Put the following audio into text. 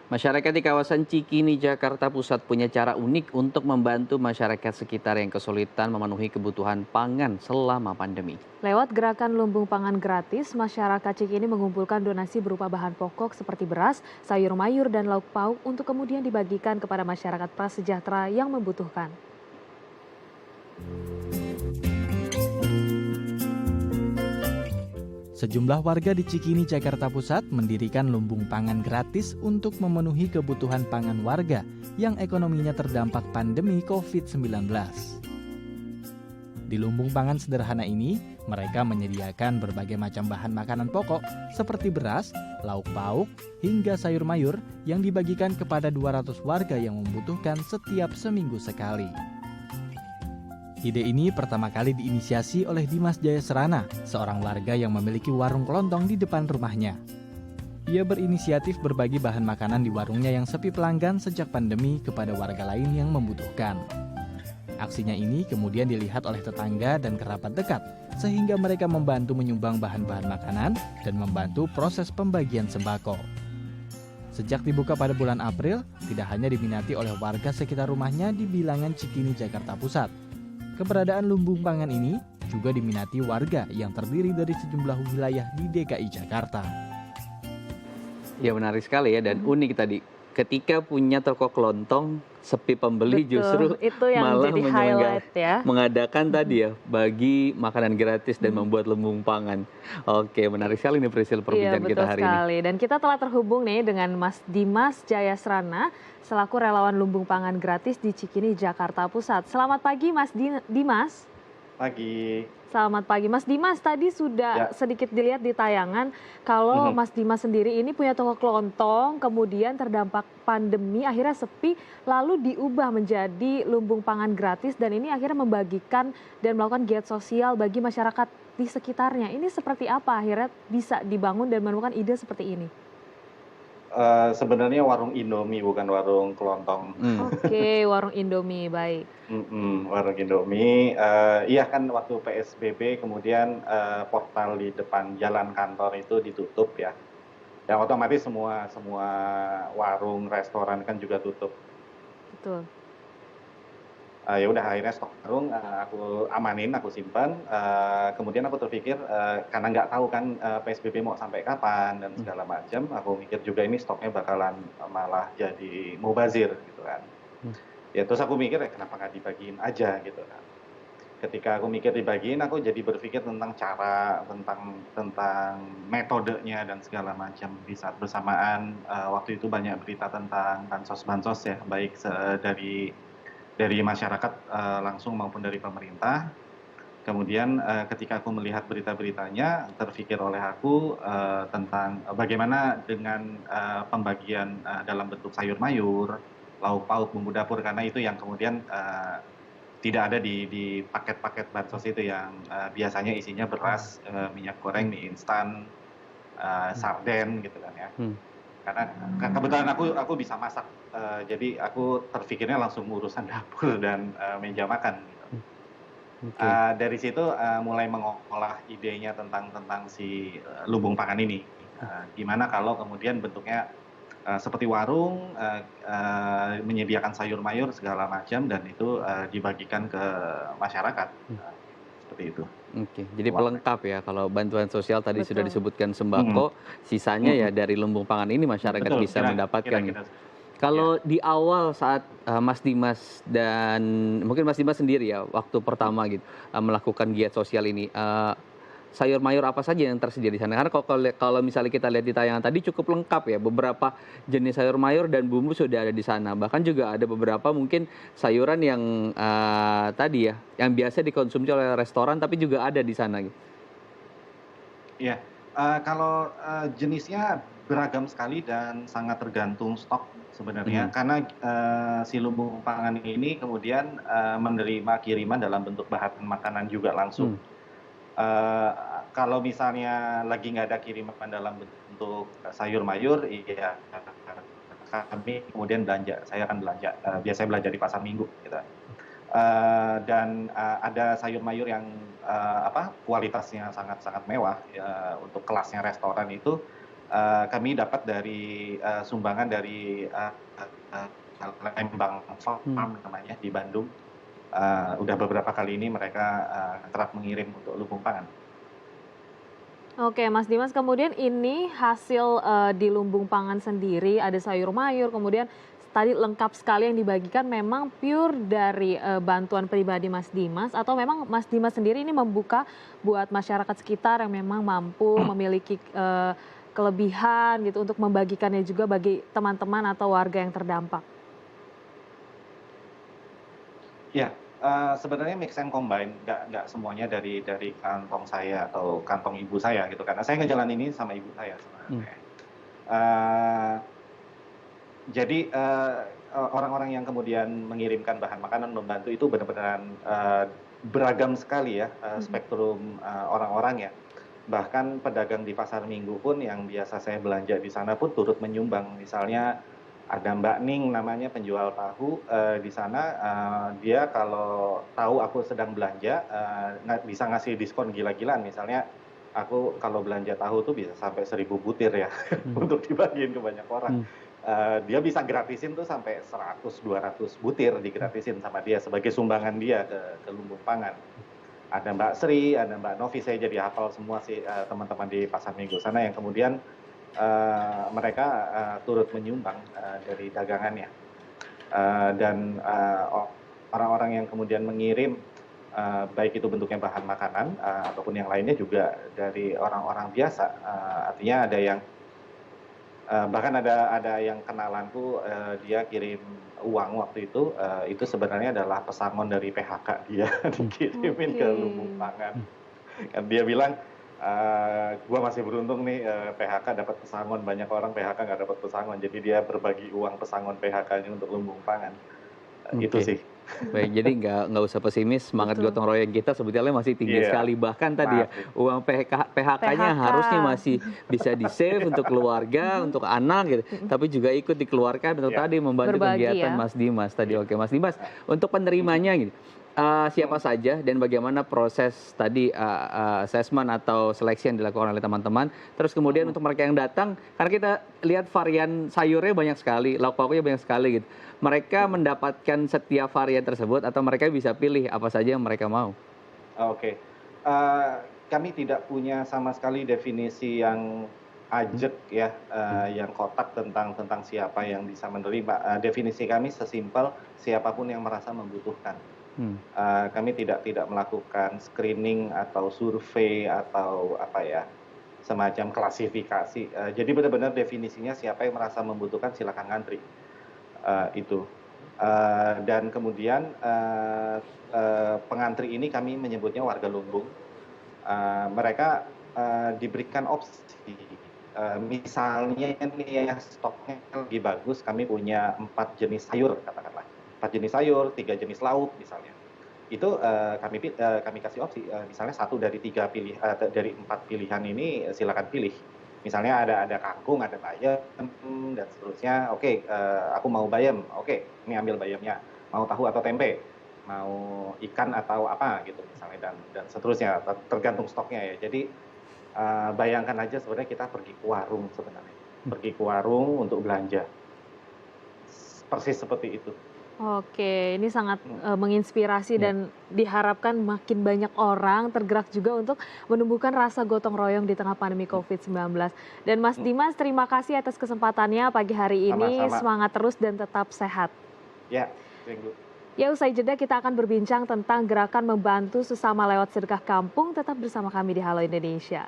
Masyarakat di kawasan Cikini, Jakarta Pusat punya cara unik untuk membantu masyarakat sekitar yang kesulitan memenuhi kebutuhan pangan selama pandemi. Lewat gerakan lumbung pangan gratis, masyarakat Cikini mengumpulkan donasi berupa bahan pokok seperti beras, sayur mayur, dan lauk pauk untuk kemudian dibagikan kepada masyarakat prasejahtera yang membutuhkan. Sejumlah warga di Cikini, Jakarta Pusat mendirikan lumbung pangan gratis untuk memenuhi kebutuhan pangan warga yang ekonominya terdampak pandemi COVID-19. Di lumbung pangan sederhana ini, mereka menyediakan berbagai macam bahan makanan pokok seperti beras, lauk pauk, hingga sayur mayur yang dibagikan kepada 200 warga yang membutuhkan setiap seminggu sekali. Ide ini pertama kali diinisiasi oleh Dimas Jayasrana, seorang warga yang memiliki warung kelontong di depan rumahnya. Ia berinisiatif berbagi bahan makanan di warungnya yang sepi pelanggan sejak pandemi kepada warga lain yang membutuhkan. Aksinya ini kemudian dilihat oleh tetangga dan kerabat dekat, sehingga mereka membantu menyumbang bahan-bahan makanan dan membantu proses pembagian sembako. Sejak dibuka pada bulan April, tidak hanya diminati oleh warga sekitar rumahnya di bilangan Cikini, Jakarta Pusat. Keberadaan lumbung pangan ini juga diminati warga yang terdiri dari sejumlah wilayah di DKI Jakarta. Ya menarik sekali ya dan unik tadi. Ketika punya toko kelontong, sepi pembeli justru Betul, itu yang malah jadi highlight ya. mengadakan tadi ya, bagi makanan gratis dan membuat lumbung pangan. Oke, menarik sekali nih Priscil Iya, perbincangan kita betul hari ini. sekali. Dan kita telah terhubung nih dengan Mas Dimas Jayasrana selaku relawan lumbung pangan gratis di Cikini, Jakarta Pusat. Selamat pagi Mas Dimas. Pagi. Selamat pagi Mas Dimas, tadi sudah Ya. sedikit dilihat di tayangan kalau Mhm. Mas Dimas sendiri ini punya toko kelontong, kemudian terdampak pandemi akhirnya sepi, lalu diubah menjadi lumbung pangan gratis dan ini akhirnya membagikan dan melakukan giat sosial bagi masyarakat di sekitarnya. Ini seperti apa akhirnya bisa dibangun dan menemukan ide seperti ini? Sebenarnya warung Indomie bukan warung kelontong. Hmm. Oke, warung Indomie, baik. Warung Indomie, iya kan waktu PSBB kemudian, portal di depan jalan kantor itu ditutup ya. Ya otomatis semua semua warung, restoran kan juga tutup. Betul. Ya udah akhirnya stok warung, aku amanin, aku simpan, kemudian aku terpikir, karena nggak tahu kan, PSBB mau sampai kapan dan segala macam, aku mikir juga ini stoknya bakalan, malah jadi mubazir gitu kan. Hmm. Ya terus aku mikir, ya kenapa nggak dibagiin aja gitu kan. Ketika aku mikir dibagiin, aku jadi berpikir tentang cara, tentang metodenya dan segala macam. Di saat bersamaan, waktu itu banyak berita tentang bansos-bansos ya, baik dari masyarakat, langsung maupun dari pemerintah. Kemudian, ketika aku melihat berita-beritanya, terpikir oleh aku, tentang, bagaimana dengan, pembagian, dalam bentuk sayur mayur, lauk pauk, bumbu dapur, karena itu yang kemudian, tidak ada di paket-paket bansos itu yang, biasanya isinya beras, minyak goreng, mie instan, sarden gitu kan ya. Hmm. Karena kebetulan aku bisa masak, jadi aku terfikirnya langsung urusan dapur dan, meja makan gitu. Oke. Dari situ, mulai mengolah idenya tentang si, lumbung pangan ini. Gimana kalau kemudian bentuknya, seperti warung, menyediakan sayur mayur segala macam dan itu, dibagikan ke masyarakat, seperti itu. Oke, jadi Wah. pelengkap ya kalau bantuan sosial tadi sudah Betul. disebutkan Mhm, sembako, sisanya ya mhm, dari lumbung pangan ini masyarakat betul, bisa mendapatkan ya. kira-kira ya. Kalau di awal saat, Mas Dimas dan mungkin Mas Dimas sendiri ya waktu pertama gitu, melakukan giat sosial ini, sayur mayur apa saja yang tersedia di sana? Karena kalau misalnya kita lihat di tayangan tadi cukup lengkap ya, beberapa jenis sayur mayur dan bumbu sudah ada di sana. Bahkan juga ada beberapa mungkin sayuran yang, tadi ya, yang biasa dikonsumsi oleh restoran tapi juga ada di sana gitu. Iya, kalau, jenisnya beragam sekali dan sangat tergantung stok sebenarnya Mhm, karena, si lumbung pangan ini kemudian, menerima kiriman dalam bentuk bahan makanan juga langsung. mmm, Eee, Kalau misalnya lagi nggak ada kiriman dalam bentuk sayur mayur, iya kami kemudian belanja, saya akan belanja, biasanya belanja di pasar minggu gitu. Dan, ada sayur mayur yang, kualitasnya sangat-sangat mewah, untuk kelasnya restoran itu, kami dapat dari sumbangan dari Lembang Hmm. Farm namanya di Bandung. Udah beberapa kali ini mereka kerap mengirim untuk lumbung pangan. Oke, Mas Dimas, kemudian ini hasil di lumbung pangan sendiri, ada sayur mayur, kemudian tadi lengkap sekali yang dibagikan memang pure dari bantuan pribadi Mas Dimas, atau memang Mas Dimas sendiri ini membuka buat masyarakat sekitar yang memang mampu memiliki kelebihan gitu untuk membagikannya juga bagi teman-teman atau warga yang terdampak? Ya, sebenarnya mix and combine, nggak semuanya dari kantong saya atau kantong ibu saya gitu, karena saya ngejalanin ini sama ibu saya Hmm. sebenarnya. Eee, jadi, orang-orang yang kemudian mengirimkan bahan makanan membantu itu benar-benaran, beragam sekali ya, Mhm. spektrum, orang-orang ya. Bahkan pedagang di pasar minggu pun yang biasa saya belanja di sana pun turut menyumbang. Misalnya ada Mbak Ning namanya penjual tahu, di sana, dia kalau tahu aku sedang belanja, bisa ngasih diskon gila-gilaan. Misalnya aku kalau belanja tahu tuh bisa sampai 1.000 butir ya Hmm. untuk dibagiin ke banyak orang. Hmm. Dia bisa gratisin tuh sampai 100, 200 butir digratisin sama dia sebagai sumbangan dia ke lumbung pangan. Ada Mbak Sri, ada Mbak Novi, saya jadi hafal semua sih, teman-teman di pasar minggu sana yang kemudian, mereka, turut menyumbang, dari dagangannya. Dan, orang-orang yang kemudian mengirim, baik itu bentuknya bahan makanan, ataupun yang lainnya juga dari orang-orang biasa, artinya ada yang bahkan ada yang kenalanku, dia kirim uang waktu itu sebenarnya adalah pesangon dari PHK dia Hmm. dikirimin ke Oke. lumbung pangan. Kan dia bilang, "Gua masih beruntung nih, PHK dapat pesangon, banyak orang PHK nggak dapat pesangon." Jadi dia berbagi uang pesangon PHK-nya untuk lumbung pangan. Itu Oke. sih. Baik, jadi nggak usah pesimis, semangat Betul. gotong royong kita sebetulnya masih tinggi Iya, sekali. Bahkan tadi ya, masih. uang PHK-nya PHK. harusnya masih bisa di-save untuk keluarga, Mhm, untuk anak gitu, mhm. tapi juga ikut dikeluarkan untuk Iya, tadi membantu Berbagi kegiatan ya. Mas Dimas tadi. iya, Oke, Mas Dimas, heeh, untuk mhm, penerimanya gitu, siapa mhm, saja dan bagaimana proses tadi, asesmen atau seleksi yang dilakukan oleh teman-teman? Terus kemudian mhm, untuk mereka yang datang, karena kita lihat varian sayurnya banyak sekali, lauk pauknya banyak sekali gitu. Mereka mhm. mendapatkan setiap varian tersebut atau mereka bisa pilih apa saja yang mereka mau? Oke, kami tidak punya sama sekali definisi yang Hmm. ajek ya, Hmm. yang kotak tentang siapa yang bisa menerima. Definisi kami sesimpel siapapun yang merasa membutuhkan. Hmm. Kami tidak melakukan screening atau survei atau apa ya, semacam klasifikasi. Jadi benar-benar definisinya siapa yang merasa membutuhkan silakan ngantri, itu. Dan kemudian, pengantri ini kami menyebutnya warga lumbung. Mereka, diberikan opsi, misalnya nih ya stoknya lagi bagus, kami punya 4 jenis sayur katakanlah, 4 jenis sayur, 3 jenis lauk misalnya. Itu, kami kasih opsi, misalnya satu dari 3 dari 4 pilihan ini silakan pilih. Misalnya ada kangkung, ada bayam, dan seterusnya, oke, aku mau bayam, oke, ini ambil bayamnya. Mau tahu atau tempe, mau ikan atau apa gitu misalnya dan seterusnya, tergantung stoknya ya. Jadi, bayangkan aja sebenarnya kita pergi ke warung sebenarnya, Hmm. pergi ke warung untuk belanja, persis seperti itu. Oke, ini sangat Mhm, menginspirasi Ya. dan diharapkan makin banyak orang tergerak juga untuk menumbuhkan rasa gotong royong di tengah pandemi mhm, COVID-19. Dan Mas mhm, Dimas, terima kasih atas kesempatannya pagi hari ini. sama-sama. Semangat terus dan tetap sehat. Ya, tunggu. Ya, usai jeda kita akan berbincang tentang gerakan membantu sesama lewat sedekah kampung. Tetap bersama kami di Halo Indonesia.